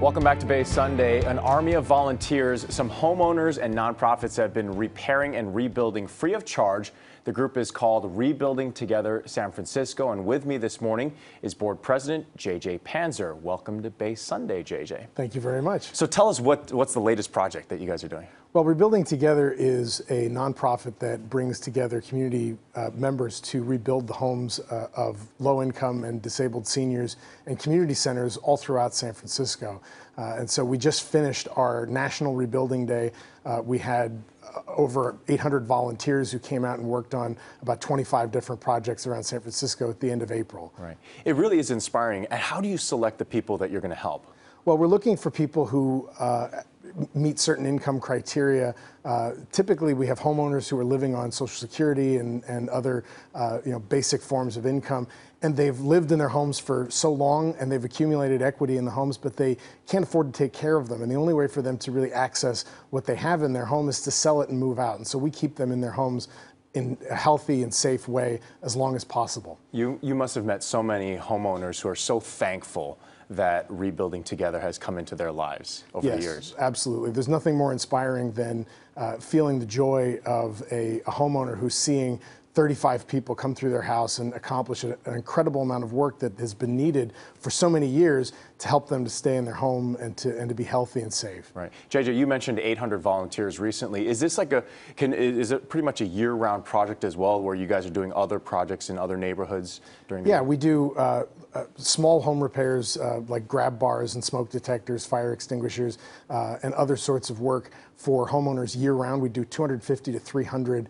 Welcome back to Bay Sunday. An army of volunteers, some homeowners and nonprofits have been repairing and rebuilding free of charge. The group is called Rebuilding Together San Francisco, and with me this morning is Board President JJ Panzer. Welcome to Bay Sunday, JJ. Thank you very much. So tell us what's the latest project that you guys are doing? Well, Rebuilding Together is a nonprofit that brings together community members to rebuild the homes of low-income and disabled seniors and community centers all throughout San Francisco. And so we just finished our National Rebuilding Day. We had over 800 volunteers who came out and worked on about 25 different projects around San Francisco at the end of April. Right. It really is inspiring. And how do you select the people that you're going to help? Well, we're looking for people who meet certain income criteria. Typically, we have homeowners who are living on Social Security and other basic forms of income, and they've lived in their homes for so long and they've accumulated equity in the homes, but they can't afford to take care of them. And the only way for them to really access what they have in their home is to sell it and move out. And so we keep them in their homes in a healthy and safe way as long as possible. You must have met so many homeowners who are so thankful that Rebuilding Together has come into their lives over the years. Yes, absolutely. There's nothing more inspiring than feeling the joy of a homeowner who's seeing 35 people come through their house and accomplish an incredible amount of work that has been needed for so many years to help them to stay in their home and to be healthy and safe. Right. JJ, you mentioned 800 volunteers recently. Is this like is it pretty much a year-round project as well, where you guys are doing other projects in other neighborhoods during the year? We do small home repairs like grab bars and smoke detectors, fire extinguishers, and other sorts of work for homeowners year-round. We do 250 to 300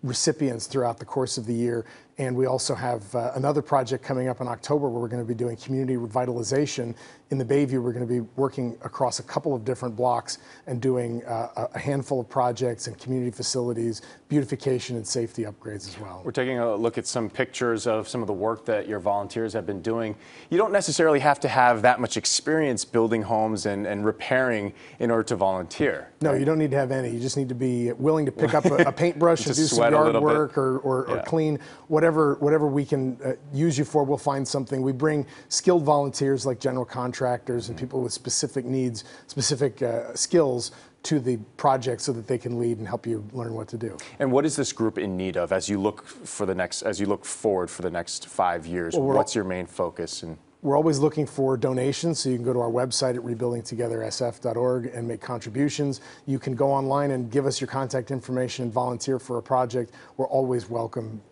recipients throughout the course of the year. And we also have another project coming up in October where we're going to be doing community revitalization. In the Bayview, we're going to be working across a couple of different blocks and doing a handful of projects and community facilities, beautification and safety upgrades as well. We're taking a look at some pictures of some of the work that your volunteers have been doing. You don't necessarily have to have that much experience building homes and repairing in order to volunteer. No, right? You don't need to have any. You just need to be willing to pick up a paintbrush and do some yard work or clean. Whatever we can use you for, we'll find something. We bring skilled volunteers like general contractors and people with specific needs, specific skills to the project so that they can lead and help you learn what to do. And what is this group in need of as you look forward for the next 5 years? Well, what's your main focus? We're always looking for donations, so you can go to our website at rebuildingtogethersf.org and make contributions. You can go online and give us your contact information and volunteer for a project. We're always welcome.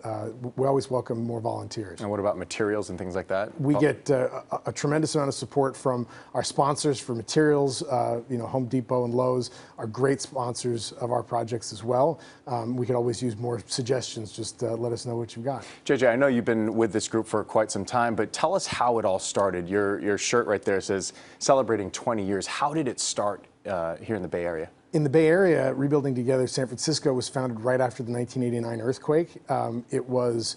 We always welcome more volunteers. And what about materials and things like that? We get a tremendous amount of support from our sponsors for materials. Home Depot and Lowe's are great sponsors of our projects as well. We could always use more suggestions. Just let us know what you've got. JJ, I know you've been with this group for quite some time, but tell us how it all started. Your shirt right there says celebrating 20 years. How did it start here in the Bay Area? In the Bay Area, Rebuilding Together San Francisco was founded right after the 1989 earthquake. It was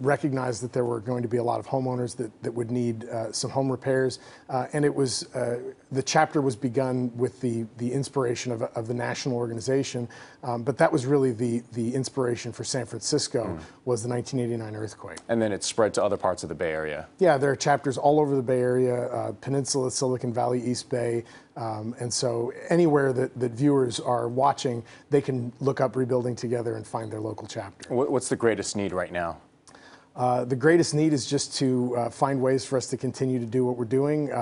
recognized that there were going to be a lot of homeowners that would need some home repairs, and it was the chapter was begun with the inspiration of the national organization, but that was really the inspiration for San Francisco was the 1989 earthquake. And then it spread to other parts of the Bay Area. Yeah, there are chapters all over the Bay Area, Peninsula, Silicon Valley, East Bay, and so anywhere that viewers are watching, they can look up Rebuilding Together and find their local chapter. What's the greatest need right now? The greatest need is just to find ways for us to continue to do what we're doing.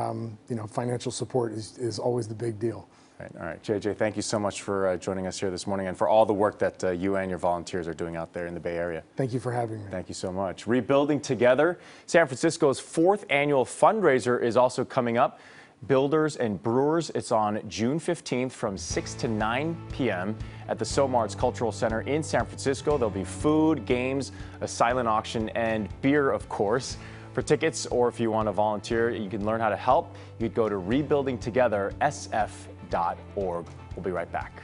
Financial support is always the big deal. All right, JJ, thank you so much for joining us here this morning and for all the work that you and your volunteers are doing out there in the Bay Area. Thank you for having me. Thank you so much. Rebuilding Together, San Francisco's 4th annual fundraiser is also coming up. Builders and Brewers. It's on June 15th from 6 to 9 p.m. at the SoMarts Cultural Center in San Francisco. There'll be food, games, a silent auction, and beer, of course. For tickets, or if you want to volunteer, you can learn how to help. You could go to rebuildingtogethersf.org. We'll be right back.